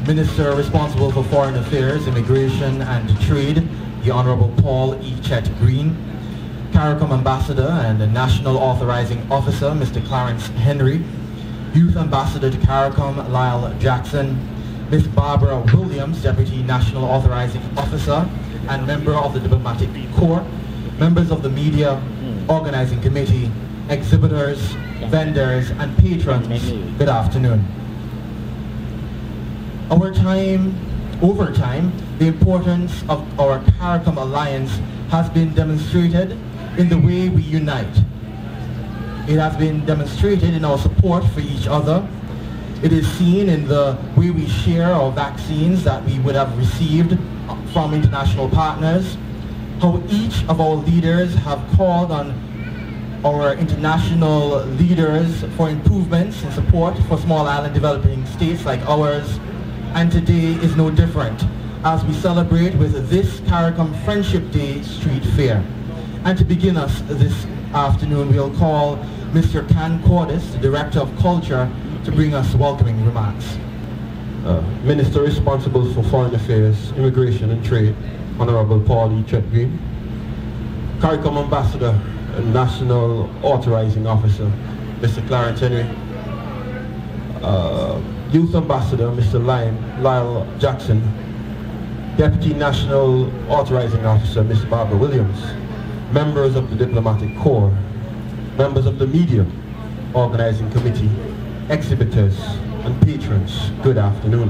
Minister responsible for Foreign Affairs, Immigration and Trade, the Honorable Paul E. Chet Green, CARICOM Ambassador and the National Authorizing Officer, Mr. Clarence Henry, Youth Ambassador to CARICOM, Lyle Jackson, Ms. Barbara Williams, Deputy National Authorizing Officer and member of the Diplomatic Corps, members of the Media Organizing Committee, exhibitors, vendors, and patrons, good afternoon. Over time, the importance of our CARICOM alliance has been demonstrated in the way we unite. It has been demonstrated in our support for each other. It is seen in the way we share our vaccines that we would have received from international partners, how each of our leaders have called on our international leaders for improvements in support for small island developing states like ours. And today is no different as we celebrate with this CARICOM Friendship Day Street Fair. And to begin us this afternoon, we'll call Mr. Ken Cordis, the Director of Culture, to bring us welcoming remarks. Minister responsible for Foreign Affairs, Immigration and Trade, Honorable Paul E. Chet Green, CARICOM Ambassador and National Authorizing Officer, Mr. Clarence Henry, Youth Ambassador, Mr. Lyle Jackson, Deputy National Authorizing Officer, Ms. Barbara Williams, members of the Diplomatic Corps, members of the Media Organizing Committee, exhibitors, and patrons, good afternoon.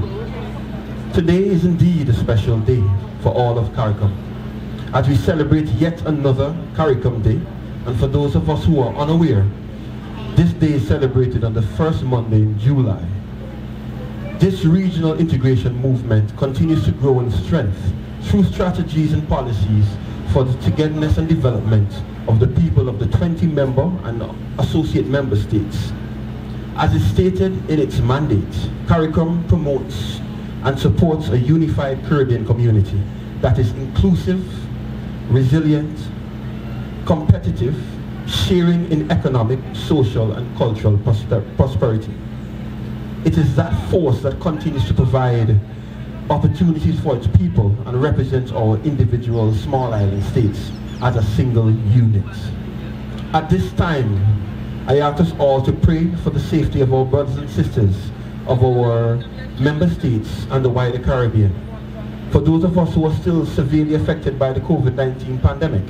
Today is indeed a special day for all of CARICOM, as we celebrate yet another CARICOM Day, and for those of us who are unaware, this day is celebrated on the first Monday in July. This regional integration movement continues to grow in strength through strategies and policies for the togetherness and development of the people of the 20 member and associate member states. As is stated in its mandate, CARICOM promotes and supports a unified Caribbean community that is inclusive, resilient, competitive, sharing in economic, social, and cultural prosperity. It is that force that continues to provide opportunities for its people and represents our individual small island states as a single unit. At this time, I ask us all to pray for the safety of our brothers and sisters of our member states and the wider Caribbean. For those of us who are still severely affected by the COVID-19 pandemic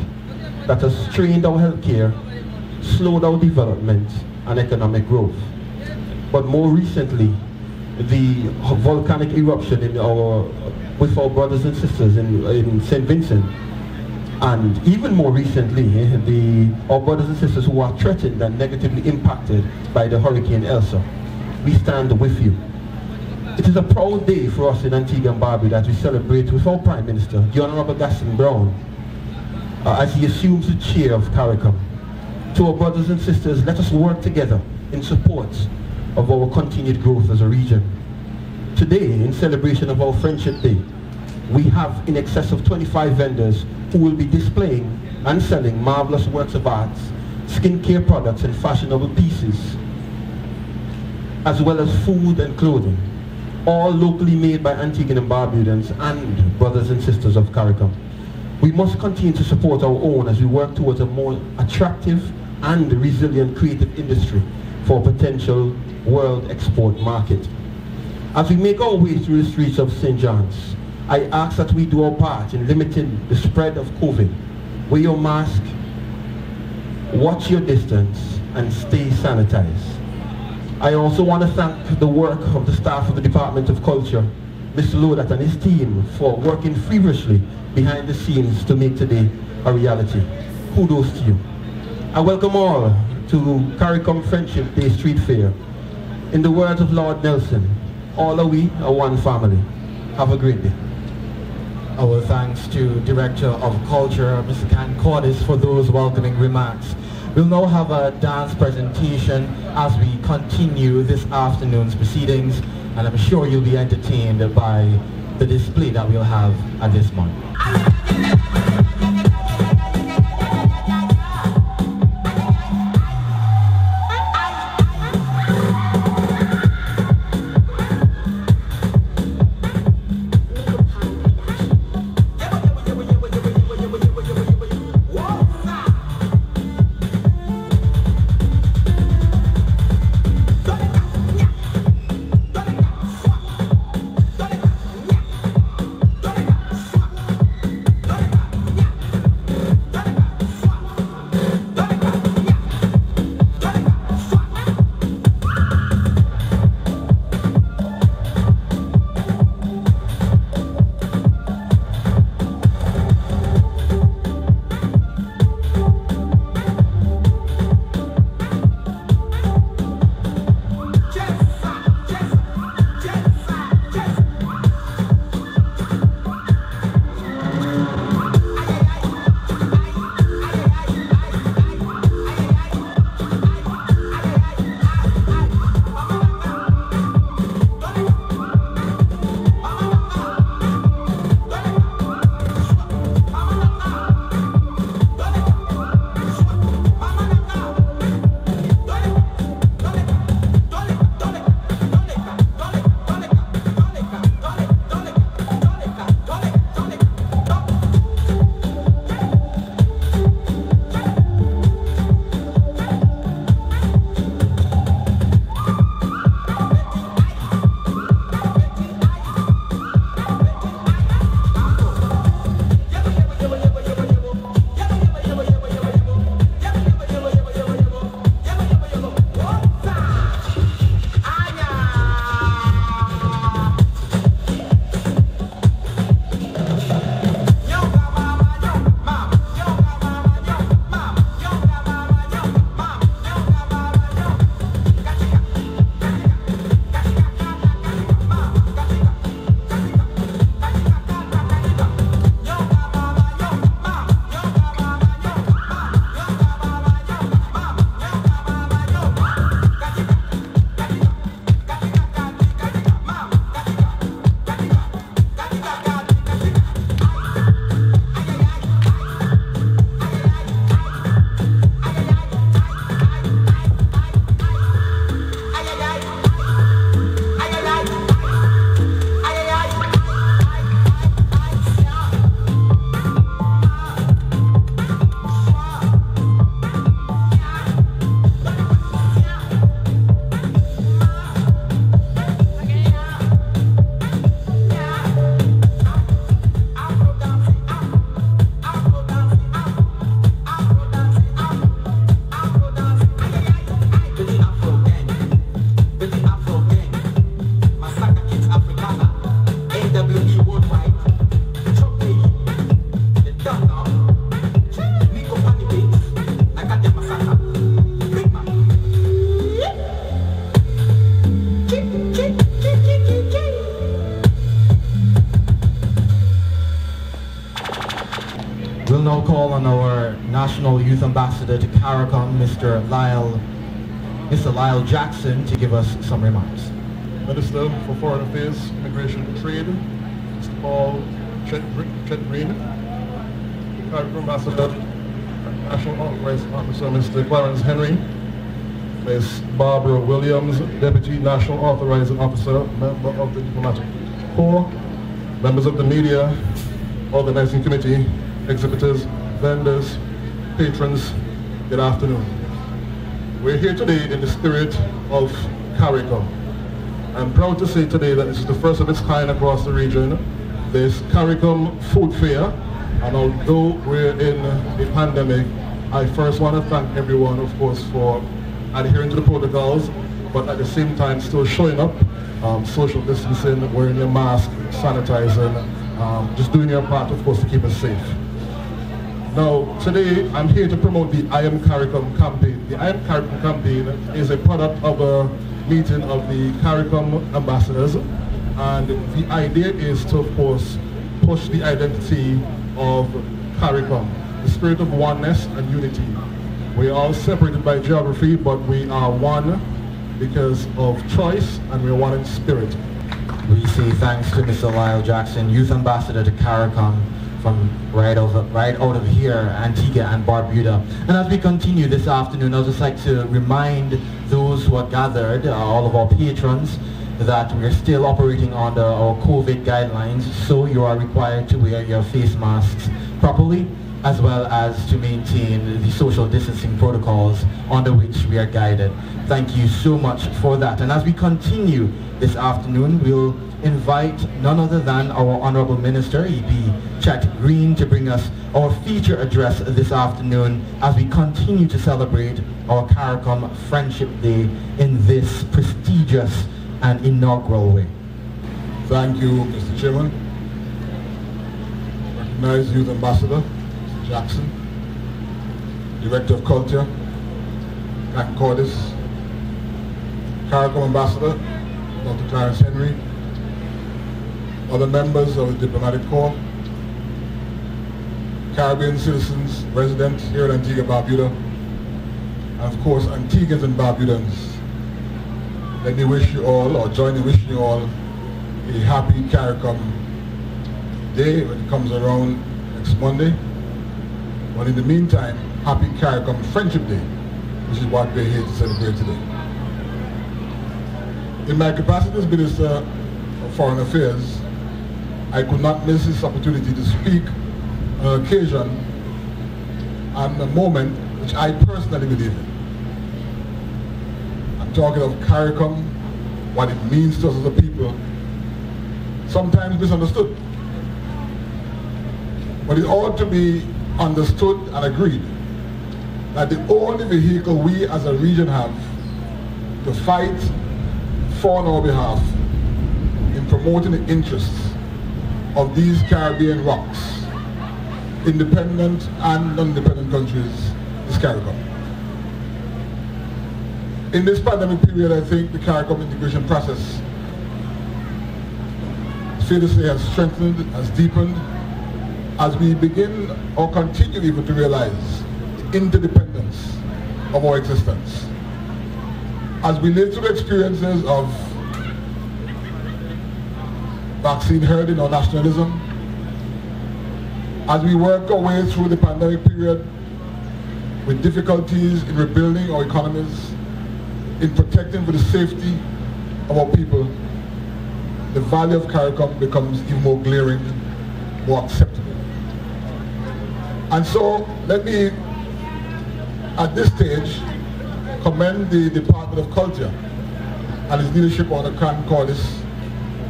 that has strained our healthcare, slowed our development and economic growth. But more recently, the volcanic eruption with our brothers and sisters in St. Vincent, and even more recently, our brothers and sisters who are threatened and negatively impacted by the Hurricane Elsa. We stand with you. It is a proud day for us in Antigua and Barbuda as we celebrate with our Prime Minister, the Honorable Gaston Brown, as he assumes the chair of CARICOM. To our brothers and sisters, let us work together in support of our continued growth as a region. Today, in celebration of our Friendship Day, we have in excess of 25 vendors who will be displaying and selling marvelous works of arts, skincare products and fashionable pieces, as well as food and clothing, all locally made by Antiguan and Barbudans and brothers and sisters of CARICOM. We must continue to support our own as we work towards a more attractive and resilient creative industry for potential world export market. As we make our way through the streets of St. John's, I ask that we do our part in limiting the spread of COVID. Wear your mask, watch your distance, and stay sanitized. I also want to thank the work of the staff of the Department of Culture, Mr. Lodat and his team, for working feverishly behind the scenes to make today a reality. Kudos to you. I welcome all to CARICOM Friendship Day Street Fair. In the words of Lord Nelson, all are we are one family. Have a great day. Our thanks to Director of Culture, Mr. Ken Cordis, for those welcoming remarks. We'll now have a dance presentation as we continue this afternoon's proceedings, and I'm sure you'll be entertained by the display that we'll have at this moment. We'll now call on our National Youth Ambassador to CARICOM, Mr. Lyle Jackson, to give us some remarks. Minister for Foreign Affairs, Immigration and Trade, Mr. Paul Chetgreen, CARICOM Ambassador, National Authorizing Officer, Mr. Clarence Henry, Ms. Barbara Williams, Deputy National Authorizing Officer, member of the Diplomatic Corps, members of the media, organizing committee, exhibitors, vendors, patrons, good afternoon. We're here today in the spirit of CARICOM. I'm proud to say today that this is the first of its kind across the region, this CARICOM Food Fair. And although we're in a pandemic, I first want to thank everyone, of course, for adhering to the protocols, but at the same time still showing up, social distancing, wearing your mask, sanitizing, just doing your part, of course, to keep us safe. Now, today I'm here to promote the I Am CARICOM campaign. The I Am CARICOM campaign is a product of a meeting of the CARICOM ambassadors, and the idea is to, of course, push the identity of CARICOM, the spirit of oneness and unity. We are all separated by geography, but we are one because of choice, and we are one in spirit. We say thanks to Mr. Lyle Jackson, Youth Ambassador to CARICOM, from right out of here, Antigua and Barbuda. And as we continue this afternoon, I'd just like to remind those who are gathered, all of our patrons, that we're still operating under our COVID guidelines, so you are required to wear your face masks properly, as well as to maintain the social distancing protocols under which we are guided. Thank you so much for that. And as we continue this afternoon, we'll invite none other than our Honorable Minister, EP Chet Green, to bring us our feature address this afternoon as we continue to celebrate our CARICOM Friendship Day in this prestigious and inaugural way. Thank you, Mr. Chairman. Recognized Youth Ambassador, Mr. Jackson, Director of Culture, Kat Cordis, CARICOM Ambassador, Dr. Clarence Henry, other members of the Diplomatic Corps, Caribbean citizens resident here in Antigua and Barbuda, and of course Antiguans and Barbudans. Let me wish you all, or join in wishing you all, a happy CARICOM Day when it comes around next Monday. But in the meantime, happy CARICOM Friendship Day, which is what we're here to celebrate today. In my capacity as Minister of Foreign Affairs, I could not miss this opportunity to speak on an occasion and a moment which I personally believe in. I'm talking of CARICOM, what it means to us as a people, sometimes misunderstood. But it ought to be understood and agreed that the only vehicle we as a region have to fight for on our behalf in promoting the interests of these Caribbean rocks, independent and non-independent countries, is CARICOM. In this pandemic period, I think the CARICOM integration process, fair to say, has strengthened, has deepened, as we begin or continue even to realize the interdependence of our existence. As we live through the experiences of vaccine herding or nationalism, as we work our way through the pandemic period with difficulties in rebuilding our economies, in protecting for the safety of our people, the value of CARICOM becomes even more glaring, more acceptable. And so let me, at this stage, commend the Department of Culture and its leadership under Kat Cordis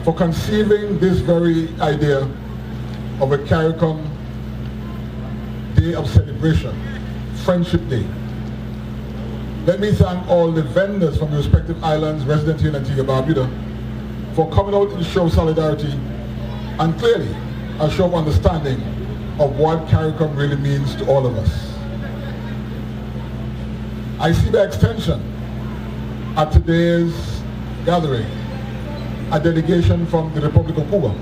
for conceiving this very idea of a CARICOM Day of celebration, Friendship Day. Let me thank all the vendors from the respective islands resident here in Antigua and Barbuda for coming out in a show of solidarity and clearly a show of understanding of what CARICOM really means to all of us. I see by extension at today's gathering a delegation from the Republic of Cuba,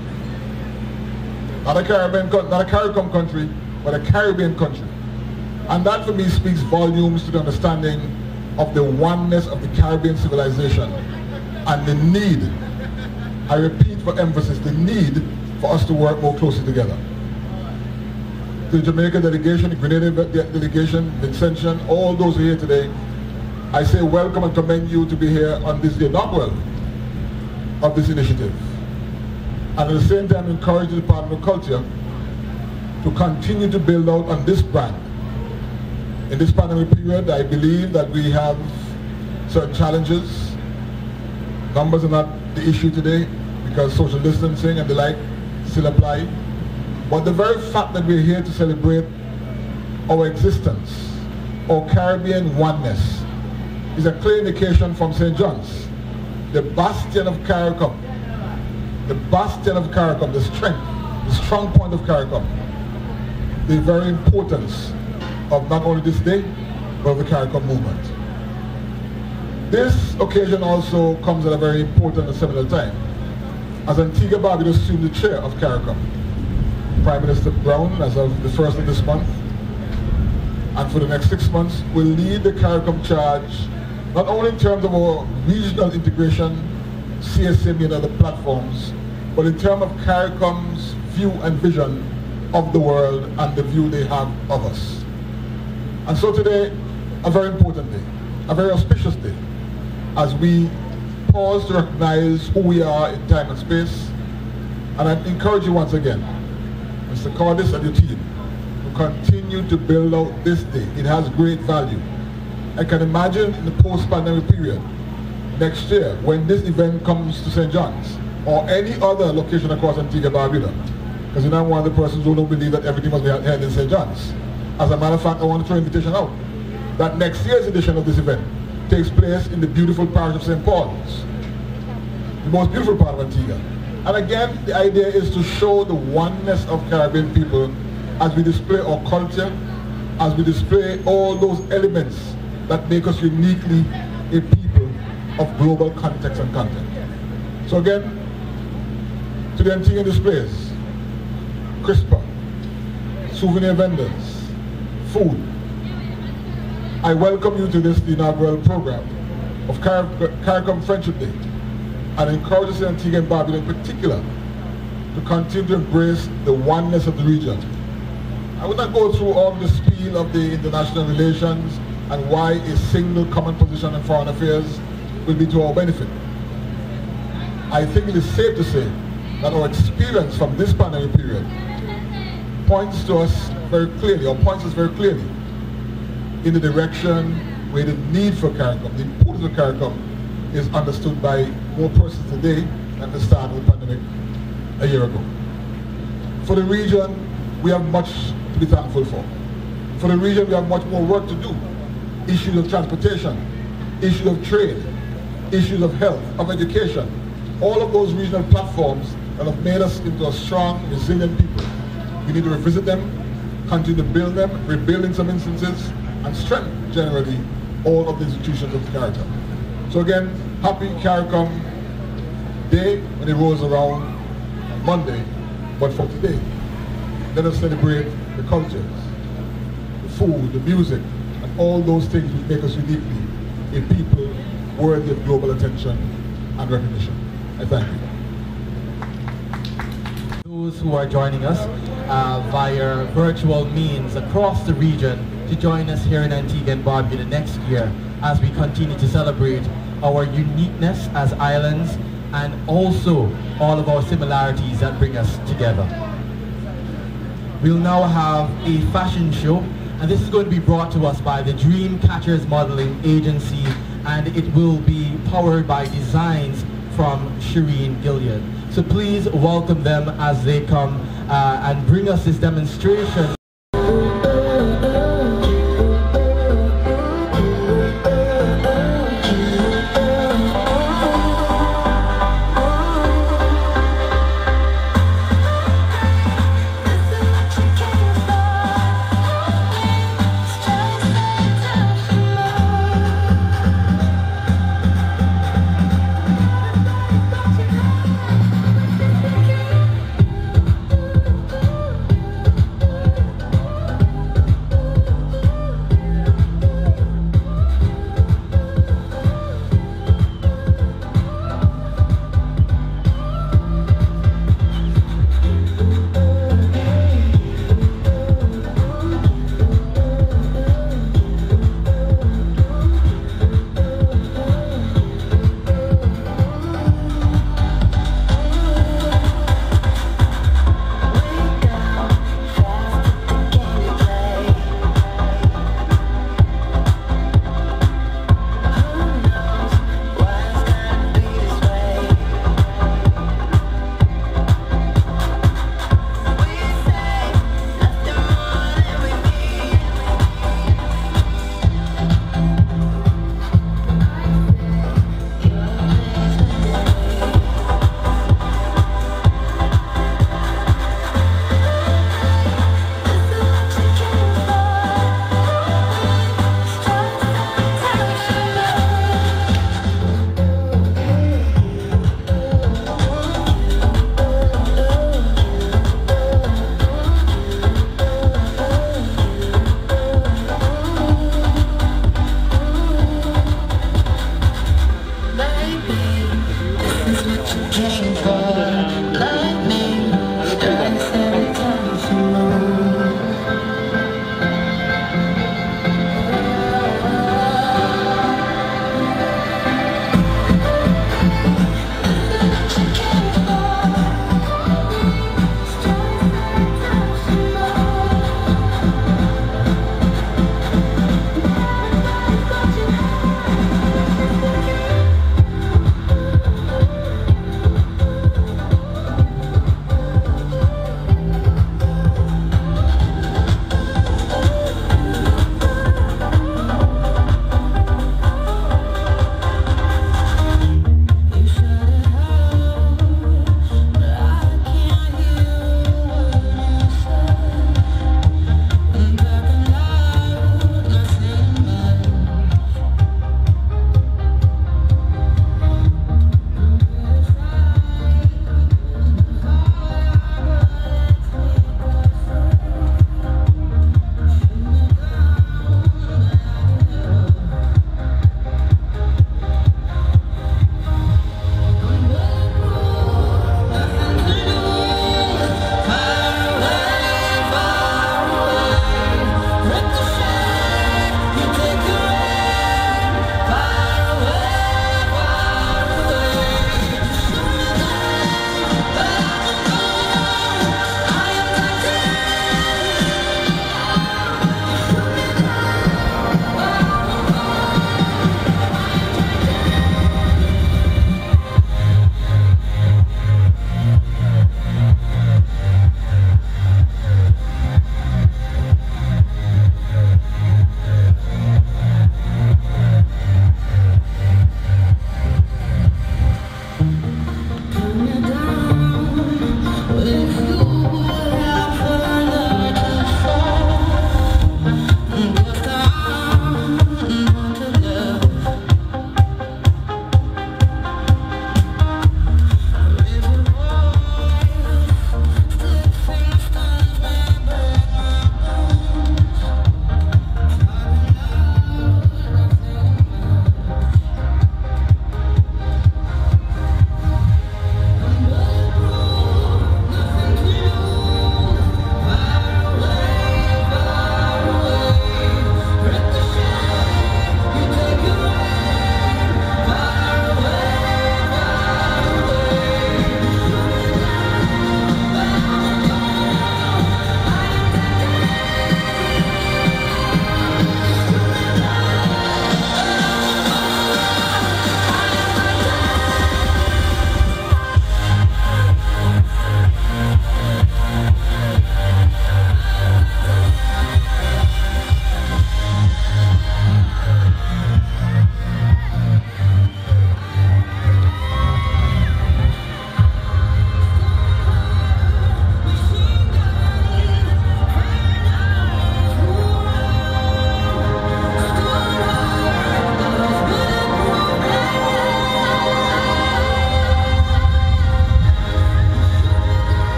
not a CARICOM country, but a Caribbean country. And that for me speaks volumes to the understanding of the oneness of the Caribbean civilization and the need, I repeat for emphasis, the need for us to work more closely together. To the Jamaica delegation, the Grenada delegation, Vincentian, all those who are here today, I say welcome and commend you to be here on this day, inaugural of this initiative. And at the same time encourage the Department of Culture to continue to build out on this brand. In this pandemic period, I believe that we have certain challenges. Numbers are not the issue today because social distancing and the like still apply. But the very fact that we're here to celebrate our existence, our Caribbean oneness, is a clear indication from St. John's, the bastion of CARICOM, the strength, the strong point of CARICOM, the very importance of not only this day, but of the CARICOM movement. This occasion also comes at a very important and seminal time, as Antigua Barbuda assumed the chair of CARICOM. Prime Minister Brown, as of the 1st of this month, and for the next 6 months, will lead the CARICOM charge, not only in terms of our regional integration, CSM and other platforms, but in terms of CARICOM's view and vision of the world and the view they have of us. And so today, a very important day, a very auspicious day, as we pause to recognize who we are in time and space. And I encourage you once again, Mr. Cordis and your team, to continue to build out this day. It has great value. I can imagine in the post-pandemic period, next year, when this event comes to St. John's, or any other location across Antigua Barbuda, because I'm one of the persons who don't believe that everything must be held in St. John's. As a matter of fact, I want to throw an invitation out that next year's edition of this event takes place in the beautiful parish of St. Paul's, the most beautiful part of Antigua. And again, the idea is to show the oneness of Caribbean people as we display our culture, as we display all those elements that make us uniquely a people of global context and content. So again, to the Antiguan displays, CRISPR, souvenir vendors, food, I welcome you to this inaugural program of CARICOM Friendship Day, and encourage us in Antigua and Barbuda in particular to continue to embrace the oneness of the region. I will not go through all the spiel of the international relations and why a single common position in foreign affairs will be to our benefit. I think it is safe to say that our experience from this pandemic period points us very clearly in the direction where the need for CARICOM, the importance of CARICOM, is understood by more persons today than the start of the pandemic a year ago. For the region, we have much to be thankful for. For the region, we have much more work to do. Issues of transportation, issues of trade, issues of health, of education, all of those regional platforms that have made us into a strong, resilient people. We need to revisit them, continue to build them, rebuild in some instances, and strengthen generally all of the institutions of CARICOM. So again, happy CARICOM Day when it rolls around on Monday, but for today, let us celebrate the cultures, the food, the music, and all those things which make us uniquely a people worthy of global attention and recognition. I thank you. Those who are joining us via virtual means across the region to join us here in Antigua and Barbuda next year as we continue to celebrate our uniqueness as islands and also all of our similarities that bring us together. We'll now have a fashion show, and this is going to be brought to us by the Dream Catchers Modeling Agency, and it will be powered by designs from Shireen Gilead. So please welcome them as they come and bring us this demonstration.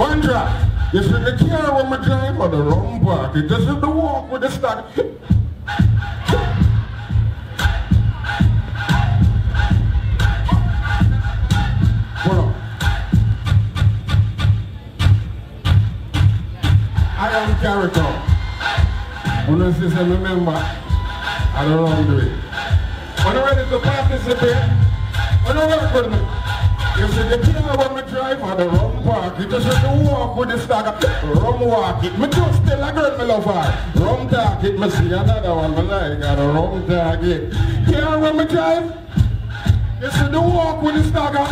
One drop. You see the car when I drive on the wrong park. It doesn't walk with the stock. I am character. When I say remember, I don't know how to do it. When I'm ready to participate, when I work with me, you see the car when I drive on the wrong park, it just have to walk with the stagger, rum walk it. Me just tell a girl me love her, rum talk it, me see another one me like, got a rum talk it. Car when I drive, you see the walk with the stagger,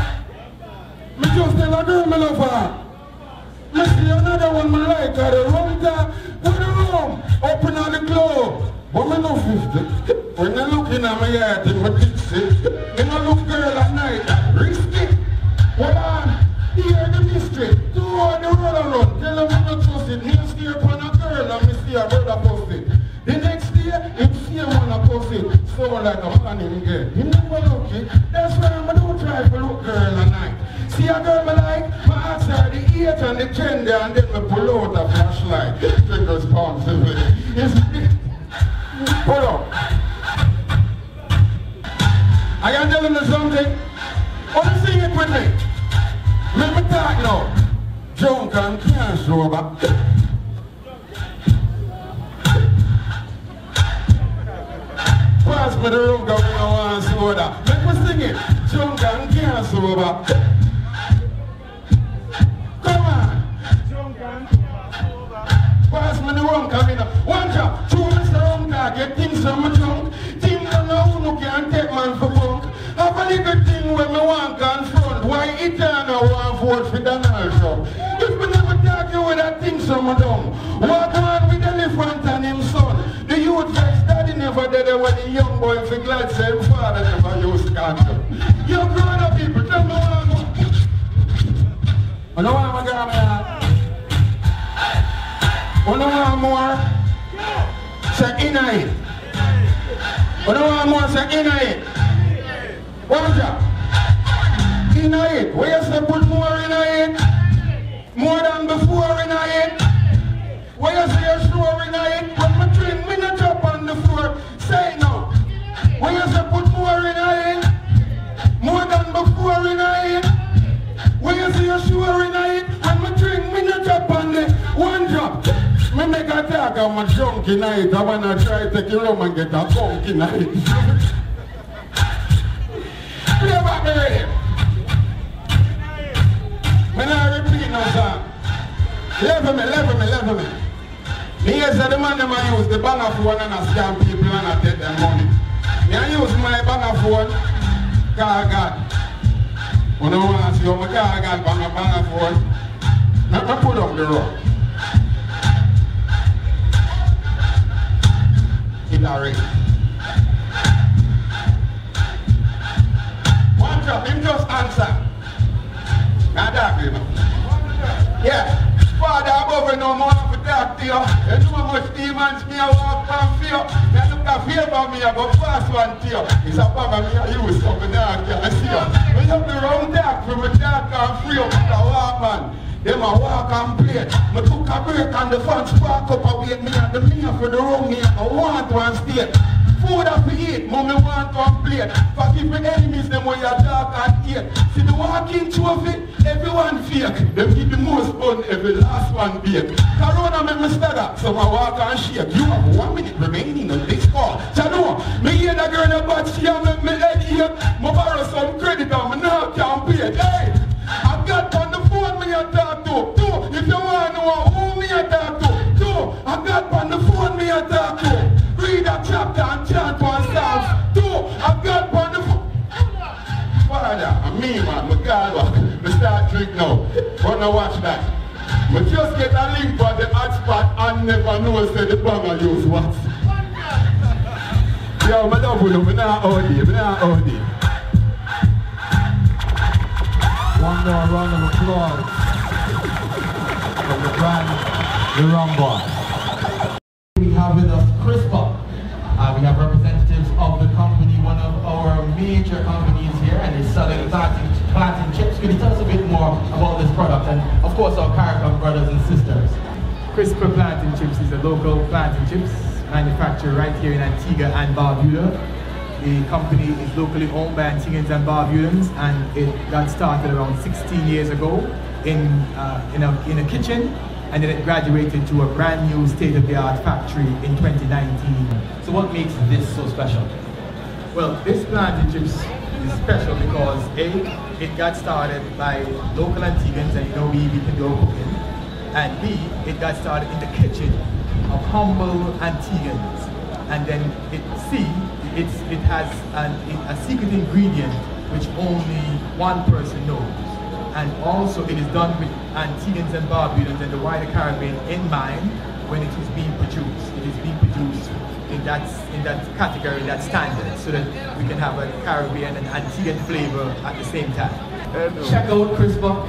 me just tell a girl me love her. Me see another one me like, got a rum talk, with the rum, open on the club. But me no 50. When you looking at my yard in my dixie, you no look girl at night, risky. Hold on, here the mystery. Do all the road around, tell them you don't trust it. Me steer upon a girl and me see a brother post it. The next day, him see him wanna post it. So like a man him get. He never look it. That's why I don't try to look girl at night. See a girl me like, my ask her the age and the gender and then me pull out a flashlight. Take responsibility. Hold on. I am telling you something. Wanna sing it with me? Let me talk now. Drunk and can't sober. Pass me the room, go we don't want soda. Let me sing it. Drunk and can't sober. Come on. Drunk and can't sober. Pass me the room, come in. One drop. 2 minutes the room, get things from my junk. Things don't know who can take man for punk. Have a little thing when me want confront. Why it and I want vote for Donald Trump? If me never talk you with that thing from my dumb. Walk on with the elephant and him son. The youth vex daddy never did it when the young boy for glad say him father never used condom. You grown up people, tell me what I'm going. I know what I'm going to I know what more? Say in it. I know what more? Say in it. What's that? In it. Where you say put more in it? More than before in it? Where you say you're sure in it? When my drink, me not drop on the floor. Say no. Where you say put more in it? More than before in it? Where you say you're sure in it? When my drink, me not drop on the one drop. Me make a talk, I'm a drunk in it. I wanna try to take you home and get a funk in it. Play back me ready. Me not repeat no song. Level me. Me hear say the man them a use the banger phone and a scam people and a take them money. Me a use my banger phone, call God. When I want to see how my call God on my banger phone, I put up the road. Hillary. One drop, him just answer. Now that you know. Yeah. Father above no more to talk to you. You know how much demons me I walk from fear. Me look a favor me I go pass one to you. It's a bag me I use something now I can't see you. We have the round dark from a dark and free up with a walk man. Them a walk and play. Me took a break and the fans spark up and wait me at the mirror for the room me I want one state. Food have to eat, mommy want one plate. Forgive me enemies, them when you talk and eat. See the walking trophy, everyone fake. Them give the most fun, every last one bake. Corona make me stagger, so I walk and shake. You have 1 minute remaining on this call. So no, me hear the girl about she and make me head here. Me borrow some credit and me now can't pay it. Hey, I got on the phone me a talk to. Two, if you want to know who me a talk to. Two, I got on the phone me a talk to. Read a chapter and chant one psalm. Two, I got on the phone. Father, and me man, my God, me start drink now. Wanna watch that? Me just get a link for the hotspot and never know say the banger use what. Yo, me love you, me not OD. One more round of applause from the brand, the Rumba. We have with us CRISPR. We have representatives of the company, one of our major companies here, and it's selling planting chips. Can you tell us a bit more about this product? and of course our CARICOM brothers and sisters. CRISPR Planting Chips is a local planting chips manufacturer right here in Antigua and Barbuda. The company is locally owned by Antiguans and Barbudans, and it got started around 16 years ago in a kitchen, and then it graduated to a brand new state-of-the-art factory in 2019. So what makes this so special? Well, this planting chips is special because A, it got started by local Antiguans, and you know we can do our cooking, and B, it got started in the kitchen of humble Antiguans, and then it has a secret ingredient which only one person knows, and also it is done with Antiguans and Barbudans and the wider Caribbean in mind when it is being produced. It is being produced in that category, that standard, so that we can have a Caribbean and Antiguan flavor at the same time. Check out CRISPR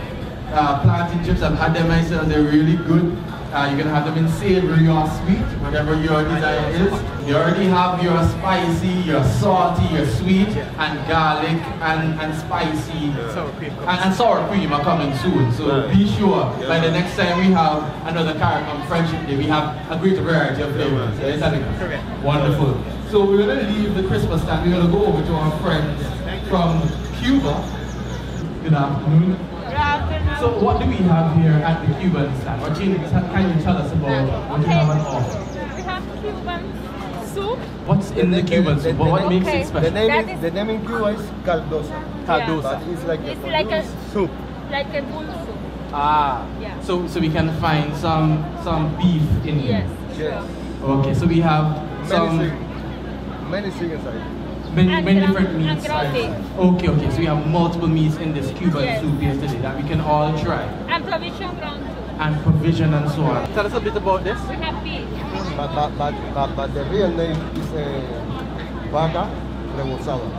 planting chips. I've had them myself. They're really good. You can have them in savory or sweet, whatever your desire is. You already have your spicy, your salty, your sweet, and garlic, and spicy, and sour cream are coming soon. So be sure by the next time we have another CARICOM Friendship Day, we have a greater variety of flavors. Correct. Wonderful. So we're going to leave the CRISPR stand. We're going to go over to our friends from Cuba. Good afternoon. So what do we have here at the Cuban stand? Or can you tell us about what you have on offer? We have Cuban soup. What's in the Cuban soup? What makes it special? The name in Cuba is caldosa. Caldosa. But it's like a soup. Like a bull soup. Ah. Yeah. So we can find some beef in here. Yes. Okay. So we have many things inside. Many different meats. And Okay. So we have multiple meats in this Cuban soup here today that we can all try. And provision ground too. And provision and so on. Tell us a bit about this. We have beef. But the real name is vaca rebozada.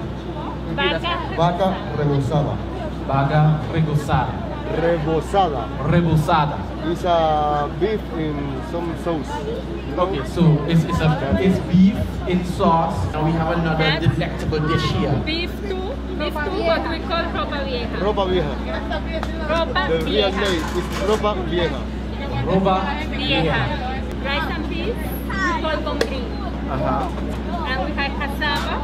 Vaca rebozada. Vaca rebozada. Rebozada. It's a beef in some sauce. Okay, so it's beef in sauce, and we have another delectable dish here. Beef too, what we call ropa vieja. Ropa vieja. Ropa The real vieja. name is ropa vieja. Ropa Vieja. Rice and peas, we call con green. And we have cassava,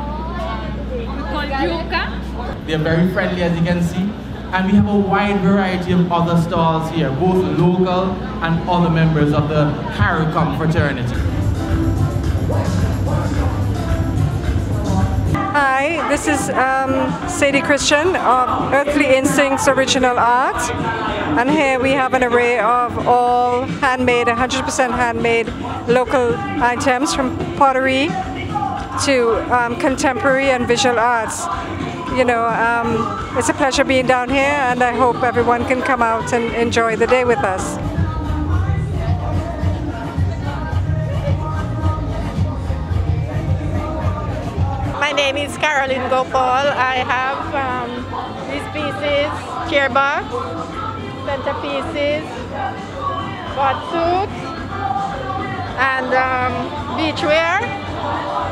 we call yuca. They're very friendly, as you can see. And we have a wide variety of other stalls here, both local and other members of the CARICOM fraternity. Hi, this is Sadie Christian of Earthly Instincts Original Art, and here we have an array of all handmade, 100% handmade local items from pottery to contemporary and visual arts. You know, it's a pleasure being down here, and I hope everyone can come out and enjoy the day with us. My name is Caroline Gopal. I have these pieces, chair bar, centerpieces, bot suits, and beachwear,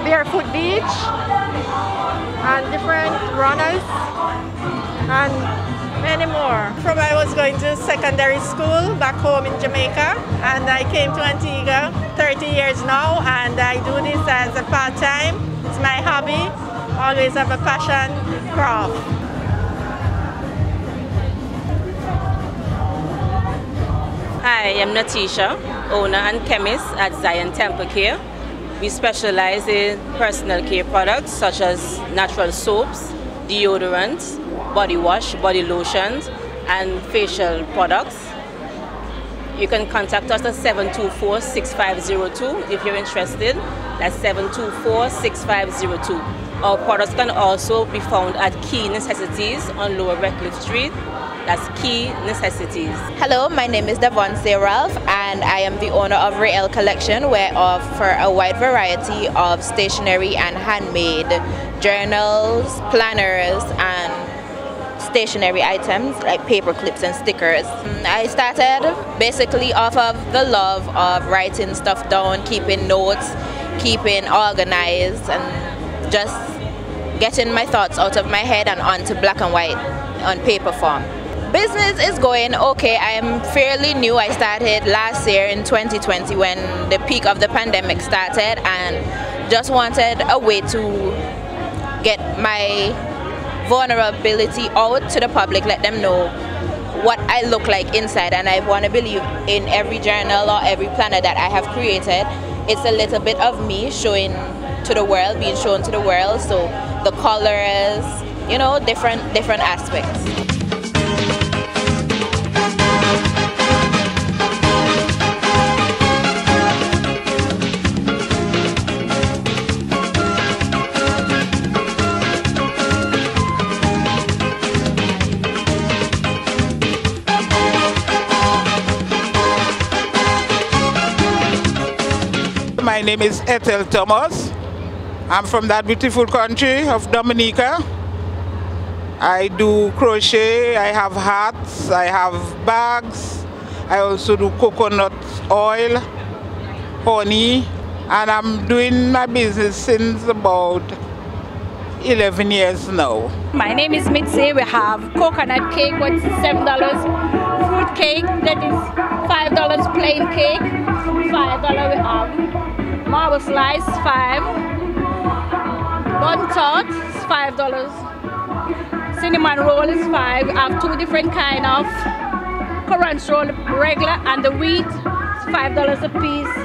barefoot beach, and different runners, and many more. From I was going to secondary school back home in Jamaica, and I came to Antigua 30 years now, and I do this as a part-time. It's my hobby. Always have a passion, craft. Hi, I'm Natisha, owner and chemist at Zion Temple Care. We specialize in personal care products such as natural soaps, deodorants, body wash, body lotions, and facial products. You can contact us at 724-6502 if you're interested. That's 724-6502. Our products can also be found at Key Necessities on Lower Redcliffe Street. That's Key Necessities. Hello, my name is Davonce Ralph, and I am the owner of Rael Collection, where I offer a wide variety of stationery and handmade journals, planners, and stationery items like paper clips and stickers. I started basically off of the love of writing stuff down, keeping notes, keeping organized, and just getting my thoughts out of my head and onto black and white on paper form. Business is going okay. I am fairly new. I started last year in 2020 when the peak of the pandemic started, and just wanted a way to get my vulnerability out to the public, let them know what I look like inside. And I want to believe in every journal or every planner that I have created, it's a little bit of me showing to the world, being shown to the world. So the colors, you know, different aspects. My name is Ethel Thomas. I'm from that beautiful country of Dominica. I do crochet, I have hats, I have bags, I also do coconut oil, honey, and I'm doing my business since about 11 years now. My name is Mitzi. We have coconut cake, what's $7, fruit cake, that is $5, plain cake, $5 we have. Marble slice, $5. Bun tart, $5. Cinnamon roll is $5. I have two different kind of currant roll, regular and the wheat, $5 a piece.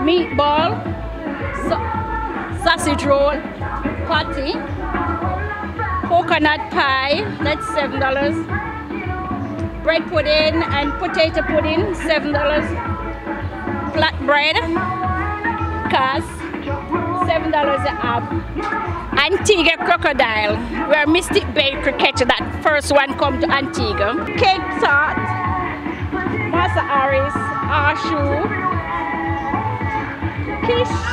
Meatball, sausage roll, patty. Coconut pie, that's $7. Bread pudding and potato pudding, $7. Flatbread, cast, $7 a half. Antigua crocodile, where Mystic Bakery catch that first one come to Antigua. Cake tart, Massa Harris, Ashu, quiche.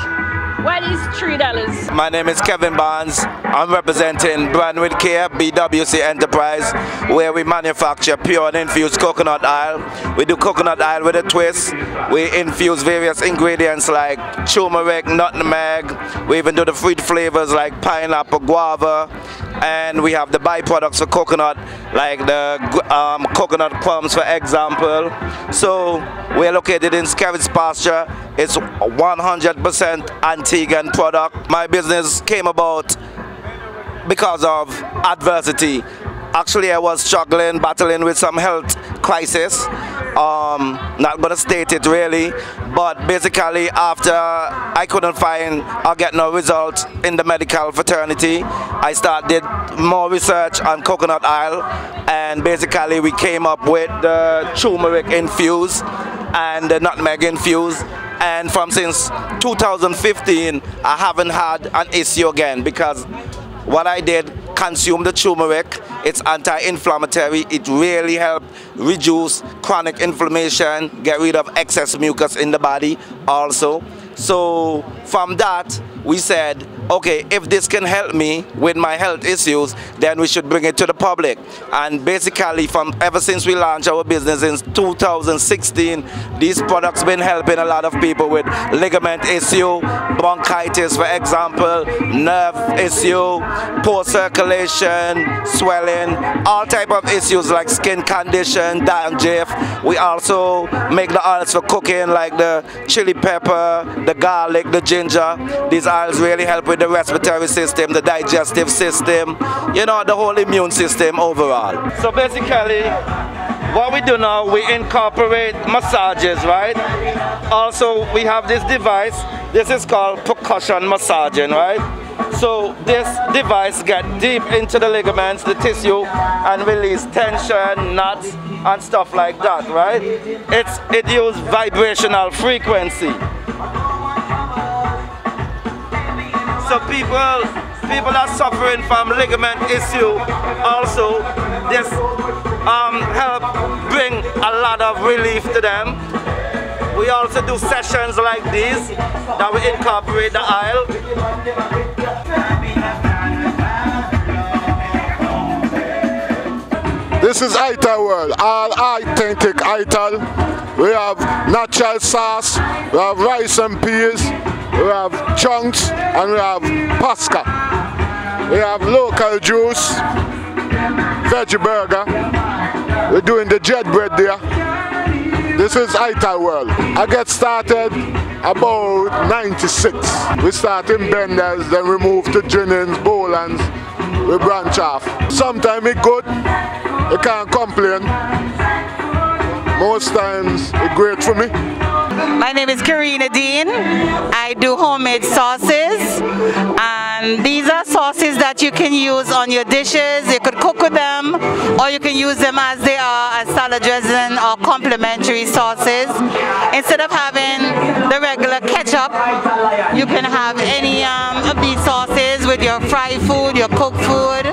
What is $3? My name is Kevin Barnes. I'm representing Brandwood Care, BWC Enterprise, where we manufacture pure and infused coconut oil. We do coconut oil with a twist. We infuse various ingredients like turmeric, nutmeg. We even do the fruit flavors like pineapple, guava. And we have the byproducts for coconut, like the coconut crumbs, for example. So we're located in Skerritts Pasture. It's 100% Antiguan product. My business came about because of adversity. Actually, I was struggling, battling with some health crisis. Not gonna state it really, but basically after I couldn't find or get no result in the medical fraternity, I started more research on coconut oil, and basically we came up with the turmeric infused and the nutmeg infused. And since 2015, I haven't had an issue again, because what I did, consume the turmeric. It's anti-inflammatory. It really helped reduce chronic inflammation, get rid of excess mucus in the body also. So from that, we said, okay, if this can help me with my health issues, then we should bring it to the public. And basically, ever since we launched our business in 2016, these products been helping a lot of people with ligament issue, bronchitis, for example, nerve issue, poor circulation, swelling, all type of issues like skin condition, dandruff. We also make the oils for cooking, like the chili pepper, the garlic, the ginger. These oils really help with the respiratory system, the digestive system, you know, the whole immune system overall. So basically, what we do now, we incorporate massages, right? Also, we have this device. This is called percussion massaging, right? So this device gets deep into the ligaments, the tissue, and release tension, knots, and stuff like that, right? It uses vibrational frequency. So people are suffering from ligament issue. Also, this help bring a lot of relief to them. We also do sessions like these that we incorporate the oil. This is Ital World, all authentic Ital. We have natural sauce, we have rice and peas, we have chunks, and we have pasca. We have local juice, veggie burger, We're doing the jet bread there. This is Ital World. I get started about 96. We start in Benders, then we move to Jennings, Bowlands. We branch off. Sometimes it's good, you can't complain. Most times it's great for me. My name is Karina Dean. I do homemade sauces, and these are sauces that you can use on your dishes. You could cook with them, or you can use them as they are, as salad dressing or complementary sauces. Instead of having the regular ketchup, you can have any of these sauces with your fried food, your cooked food,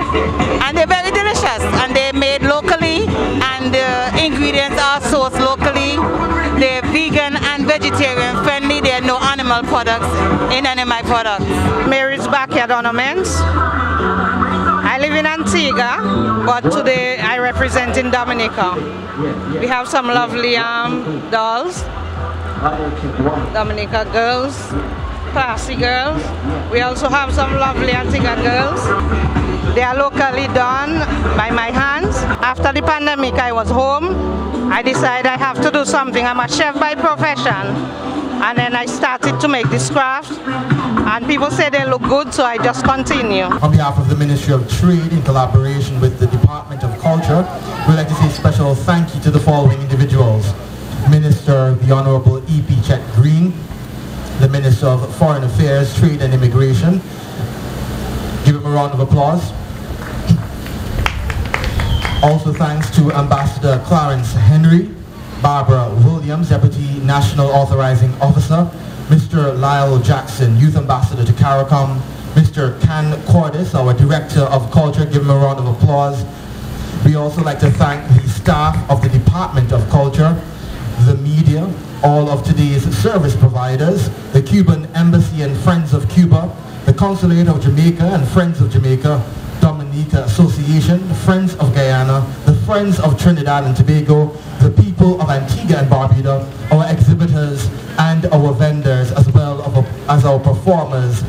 and they're very delicious, and they're made locally, and the ingredients are sourced locally. They're vegan and vegetarian friendly. There are no animal products in any of my products. Mary's Backyard Ornaments. I live in Antigua, but today I represent in Dominica. We have some lovely dolls, Dominica girls, classy girls. We also have some lovely Antigua girls. They are locally done by my hands. After the pandemic, I was home. I decided I have to do something. I'm a chef by profession. And then I started to make this craft. And people say they look good, so I just continue. On behalf of the Ministry of Trade, in collaboration with the Department of Culture, we'd like to say a special thank you to the following individuals. Minister, the Honorable E.P. Chet Green, the Minister of Foreign Affairs, Trade and Immigration. Give him a round of applause. Also thanks to Ambassador Clarence Henry, Barbara Williams, Deputy National Authorizing Officer, Mr. Lyle Jackson, Youth Ambassador to CARICOM, Mr. Ken Cordis, our Director of Culture. Give him a round of applause. We also like to thank the staff of the Department of Culture, the media, all of today's service providers, the Cuban Embassy and Friends of Cuba, the Consulate of Jamaica and Friends of Jamaica, Dominica Association, Friends of Guyana, the Friends of Trinidad and Tobago, the people of Antigua and Barbuda, our exhibitors and our vendors, as well as our performers